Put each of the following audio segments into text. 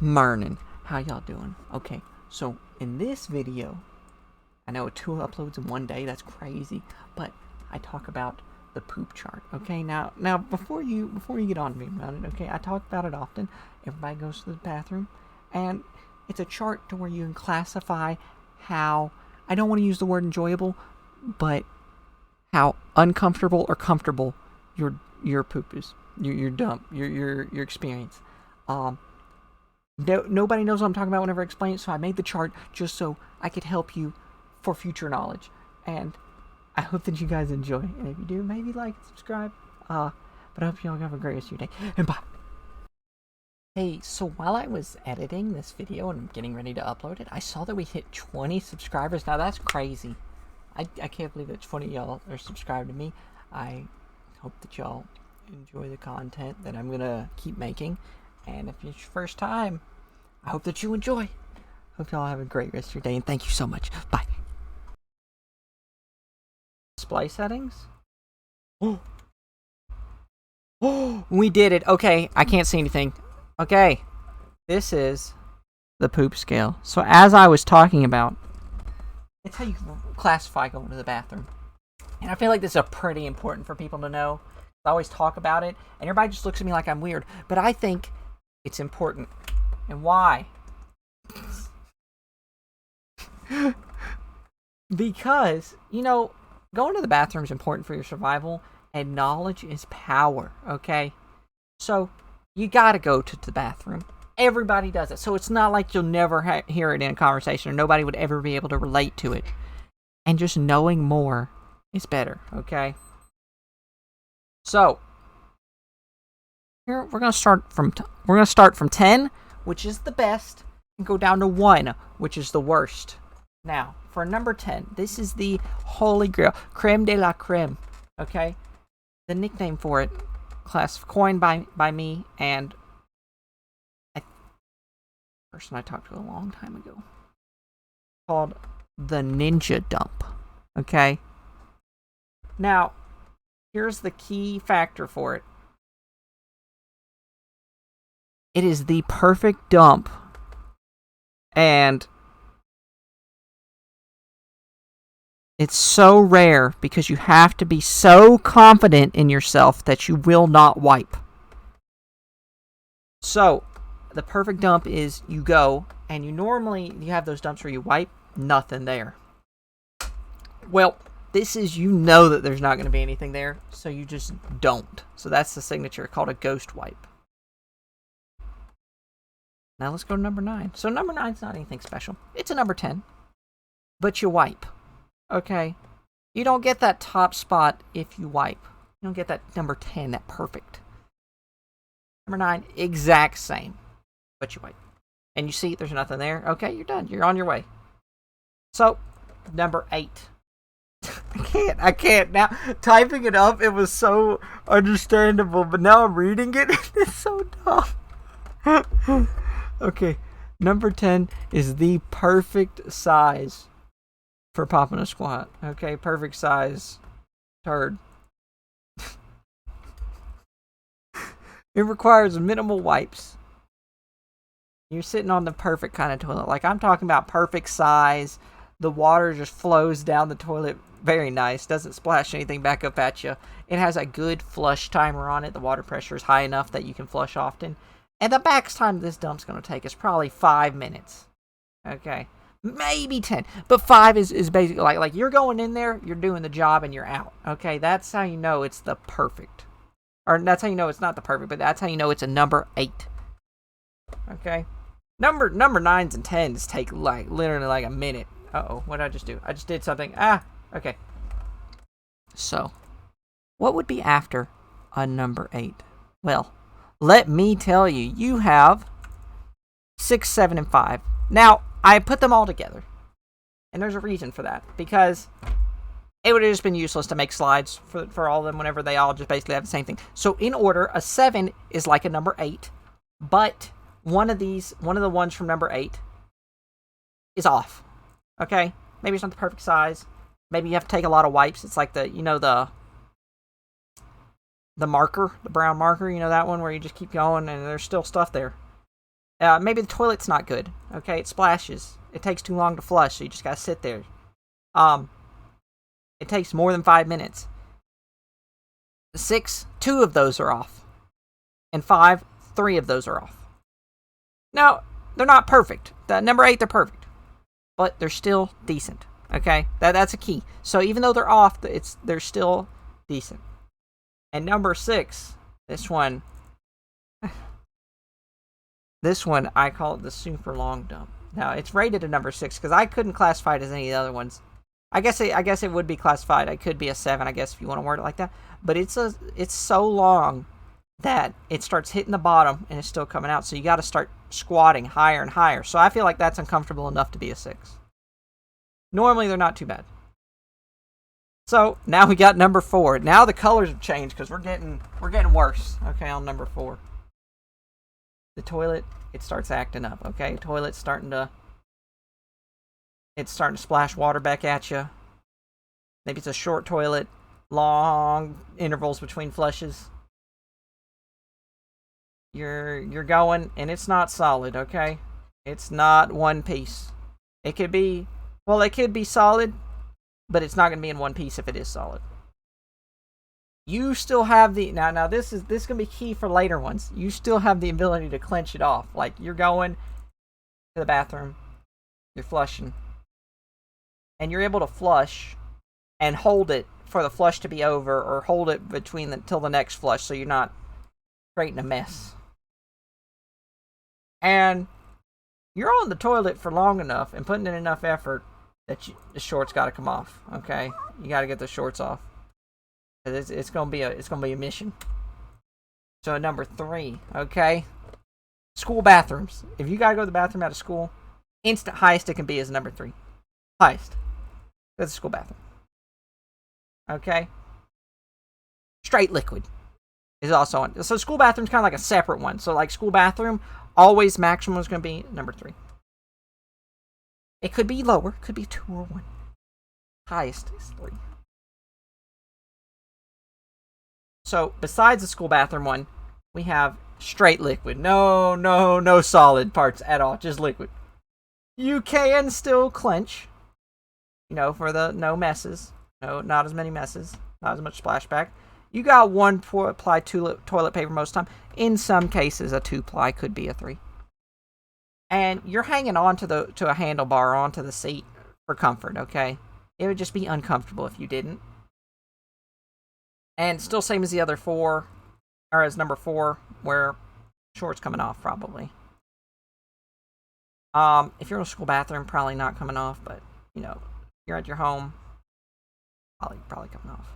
Morning. How y'all doing? Okay, so in this video, I know 2 uploads in one day, that's crazy, but I talk about the poop chart. Okay, now before you get on me about it, okay, I talk about it often. Everybody goes to the bathroom, and it's a chart to where you can classify how, I don't want to use the word enjoyable, but how uncomfortable or comfortable your poop is, your dump, your experience. Nobody knows what I'm talking about whenever I explain it, so I made the chart just so I could help you for future knowledge. And I hope that you guys enjoy. And if you do, maybe like, subscribe. But I hope you all have a great rest of your day. And bye. Hey, so while I was editing this video and getting ready to upload it, I saw that we hit 20 subscribers. Now that's crazy. I can't believe that 20 of y'all are subscribed to me. I hope that y'all enjoy the content that I'm gonna keep making. And if it's your first time, I hope that you enjoy. Hope y'all have a great rest of your day, and thank you so much. Bye. Display settings? Oh, we did it. Okay, I can't see anything. Okay, this is the poop scale. So as I was talking about, it's how you classify going to the bathroom. And I feel like this is pretty important for people to know. I always talk about it, and everybody just looks at me like I'm weird. But I think it's important. And why? Because, going to the bathroom is important for your survival, and knowledge is power, okay? So, you gotta go to the bathroom. Everybody does it. So, it's not like you'll never hear it in a conversation, or nobody would ever be able to relate to it. And just knowing more is better, okay? So, here we're gonna start from 10, which is the best, and go down to 1, which is the worst. Now, for number 10, this is the holy grail, creme de la creme. Okay, the nickname for it, coined by me and a person I talked to a long time ago, called the Ninja Dump. Okay. Now, here's the key factor for it. It is the perfect dump, and it's so rare because you have to be so confident in yourself that you will not wipe. So, the perfect dump is you go, and you have those dumps where you wipe, nothing there. Well, this is, that there's not going to be anything there, so you just don't. So that's the signature, called a ghost wipe. Now let's go to number 9. So number 9's not anything special. It's a number 10. But you wipe. Okay? You don't get that top spot if you wipe. You don't get that number 10, that perfect. Number 9, exact same. But you wipe. And you see there's nothing there. Okay, you're done. You're on your way. So, number 8. I can't. Now, typing it up, it was so understandable. But now I'm reading it. It's so dumb. Okay, number 10 is the perfect size for popping a squat. Okay, perfect size turd. It requires minimal wipes. You're sitting on the perfect kind of toilet. Like, I'm talking about perfect size. The water just flows down the toilet. Very nice. Doesn't splash anything back up at you. It has a good flush timer on it. The water pressure is high enough that you can flush often. And the max time this dump's going to take is probably 5 minutes. Okay. Maybe 10. But 5 is basically like you're going in there, you're doing the job, and you're out. Okay. That's how you know it's the perfect. Or that's how you know it's not the perfect, but that's how you know it's a number 8. Okay. Number 9s and 10s take literally a minute. Uh-oh. What did I just do? I just did something. Okay. So, what would be after a number 8? Well, let me tell you, you have 6, 7, and 5. Now, I put them all together. And there's a reason for that. Because it would have just been useless to make slides for all of them whenever they all just basically have the same thing. So, in order, a 7 is like a number 8. But one of the ones from number 8 is off. Okay? Maybe it's not the perfect size. Maybe you have to take a lot of wipes. It's like the marker, the brown marker, that one where you just keep going and there's still stuff there. Maybe the toilet's not good. Okay, it splashes. It takes too long to flush, so you just gotta sit there. It takes more than 5 minutes. 6, 2 of those are off. And 5, 3 of those are off. Now, they're not perfect. Number 8, they're perfect. But they're still decent. Okay? That's a key. So even though they're off, they're still decent. And number 6, this one, I call it the super long dump. Now, it's rated a number 6 because I couldn't classify it as any of the other ones. I guess it would be classified. It could be a 7, I guess, if you want to word it like that. But it's so long that it starts hitting the bottom and it's still coming out. So you got to start squatting higher and higher. So I feel like that's uncomfortable enough to be a 6. Normally, they're not too bad. So now we got number 4. Now the colors have changed because we're getting worse. Okay, on number 4. The toilet, it starts acting up. Okay, toilet's starting to splash water back at you. Maybe it's a short toilet, long intervals between flushes. You're going, and it's not solid. Okay, it's not one piece. It could be solid, but it's not going to be in one piece if it is solid. You still have the now this is going to be key for later ones. You still have the ability to clench it off. Like you're going to the bathroom, you're flushing, and you're able to flush and hold it for the flush to be over, or hold it till the next flush, so you're not creating a mess. And you're on the toilet for long enough and putting in enough effort that the shorts got to come off. Okay, you got to get the shorts off. It's gonna be a mission. So number 3, okay, school bathrooms. If you gotta go to the bathroom out of school, instant highest it can be is number 3, highest. That's a school bathroom. Okay, straight liquid is also on. So school bathroom's kind of like a separate one. So like school bathroom, always maximum is gonna be number 3. It could be lower, could be 2 or 1. Highest is 3. So, besides the school bathroom one, we have straight liquid. No solid parts at all. Just liquid. You can still clench, for the no messes. No, not as many messes. Not as much splashback. You got 1-ply toilet paper most of the time. In some cases, a 2-ply could be a 3. And you're hanging on to a handlebar onto the seat for comfort, okay? It would just be uncomfortable if you didn't. And still same as the other 4, or as number 4, where shorts coming off probably. If you're in a school bathroom, probably not coming off, but you're at your home, probably coming off.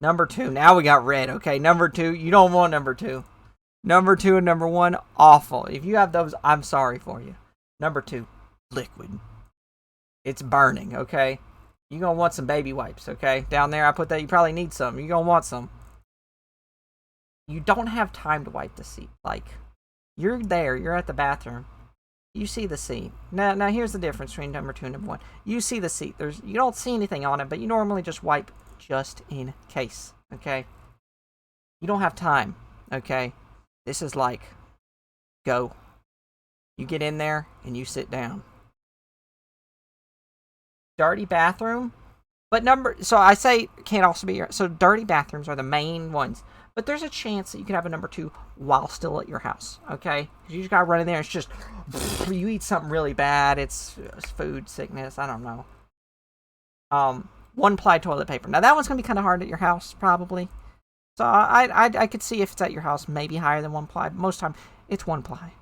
Number 2, now we got red. Okay, number 2, you don't want number 2. Number 2 and number 1, awful. If you have those, I'm sorry for you. Number 2, liquid. It's burning. Okay. You're going to want some baby wipes, okay? Down there, I put that. You probably need some. You're going to want some. You don't have time to wipe the seat. Like, you're there. You're at the bathroom. You see the seat. Now here's the difference between number 2 and number 1. You see the seat. You don't see anything on it, but you normally just wipe just in case, okay? You don't have time, okay? This is like, go. You get in there, and you sit down. Dirty bathroom, but so I say can't also be so dirty bathrooms are the main ones, but there's a chance that you could have a number 2 while still at your house, okay? You just gotta run in there. It's just you eat something really bad. It's food sickness. I don't know. 1-ply toilet paper. Now that one's gonna be kind of hard at your house probably. So I could see if it's at your house maybe higher than 1-ply. But most time it's 1-ply.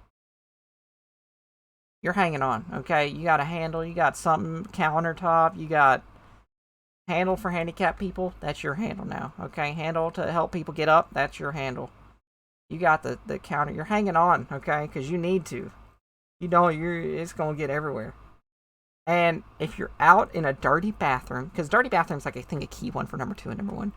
You're hanging on, okay? You got a handle, you got something, countertop, you got handle for handicapped people. That's your handle now, okay? Handle to help people get up, that's your handle. You got the counter. You're hanging on, okay? Because you need to. It's going to get everywhere. And if you're out in a dirty bathroom, because dirty bathroom's like, I think, a key one for number 2 and number 1.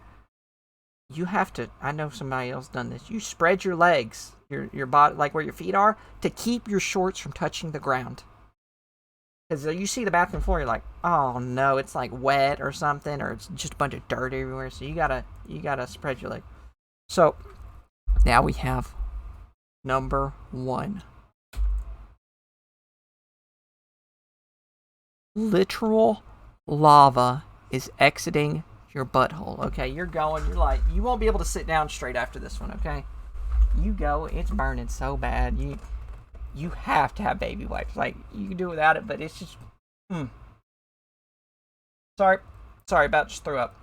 You have to, I know somebody else done this. You spread your legs, your body, like where your feet are, to keep your shorts from touching the ground. Because you see the bathroom floor, you're like, oh no, it's like wet or something, or it's just a bunch of dirt everywhere. So you gotta spread your leg. So now we have number 1. Literal lava is exiting your butthole. Okay, you're going. You're like, you won't be able to sit down straight after this one. Okay, you go. It's burning so bad. You have to have baby wipes. Like, you can do without it, but it's just. Sorry about just threw up.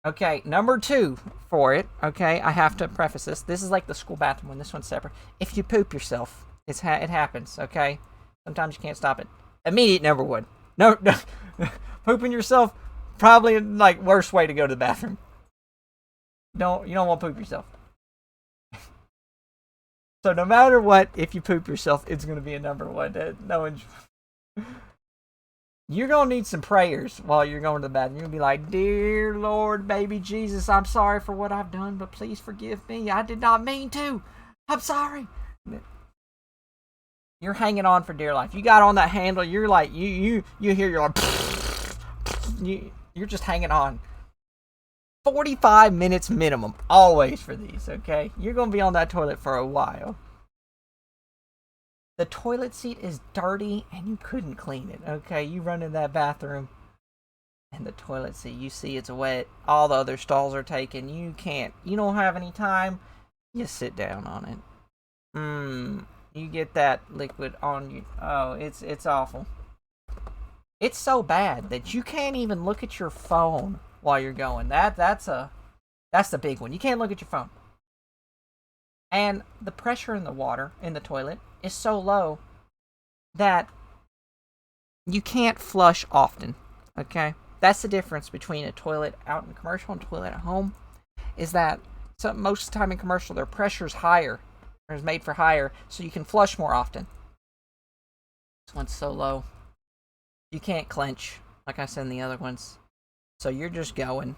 Okay, number 2 for it. Okay, I have to preface this. This is like the school bathroom one. This one's separate. If you poop yourself, it happens. Okay, sometimes you can't stop it. Immediate number 1. No, pooping yourself, probably like worst way to go to the bathroom. You don't want to poop yourself. So no matter what, if you poop yourself, it's going to be a number 1. No one. You're going to need some prayers while you're going to the bathroom. You're going to be like, "Dear Lord, baby Jesus, I'm sorry for what I've done, but please forgive me. I did not mean to. I'm sorry." You're hanging on for dear life. You got on that handle. You're like, you hear, you're like, you're just hanging on. 45 minutes minimum, always for these, okay? You're going to be on that toilet for a while. The toilet seat is dirty and you couldn't clean it, okay? You run in that bathroom and the toilet seat, you see it's wet. All the other stalls are taken. You don't have any time. You sit down on it. You get that liquid on you. Oh, it's awful. It's so bad that you can't even look at your phone while you're going. That's the big one. You can't look at your phone. And the pressure in the water in the toilet is so low that you can't flush often. Okay? That's the difference between a toilet out in commercial and a toilet at home, is that most of the time in commercial their pressure's higher, or is made for higher, so you can flush more often. This one's so low. You can't clench, like I said in the other ones. So you're just going,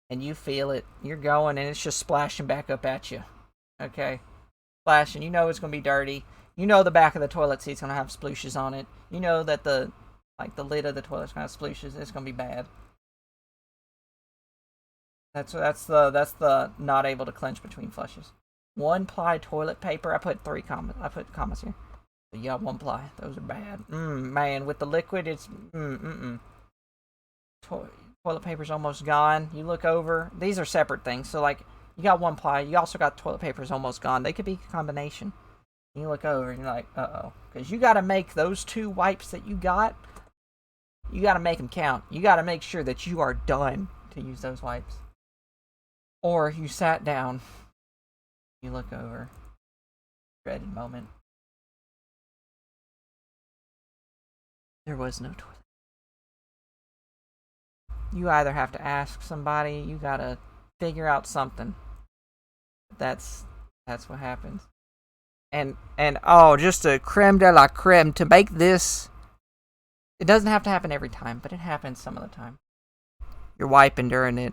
and you feel it. You're going, and it's just splashing back up at you. Okay? Splashing. You know it's going to be dirty. You know the back of the toilet seat's going to have splooshes on it. You know that the lid of the toilet's going to have splooshes. It's going to be bad. That's the not able to clench between flushes. 1-ply toilet paper. I put 3 commas. I put commas here. But yeah, 1-ply. Those are bad. Man, with the liquid, it's toilet paper's almost gone. You look over. These are separate things. So like, you got 1-ply. You also got toilet paper's almost gone. They could be a combination. You look over and you're like, uh-oh. Because you got to make those 2 wipes that you got, you got to make them count. You got to make sure that you are done to use those wipes. Or you sat down, you look over, dreaded moment. There was no toilet. You either have to ask somebody, you got to figure out something. That's what happens. And oh, just a creme de la creme to make this. It doesn't have to happen every time, but it happens some of the time. You're wiping during it,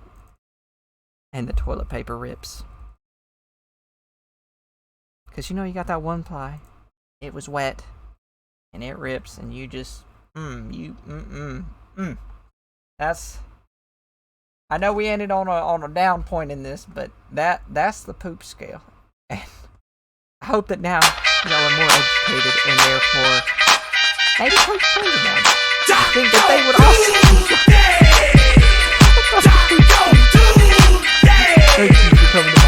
and the toilet paper rips. Because you got that 1-ply. It was wet, and it rips, and you just That's. I know we ended on a down point in this, but that's the poop scale. And I hope that now y'all are more educated and therefore maybe take friends about it. I think that they would also. Thank you for coming.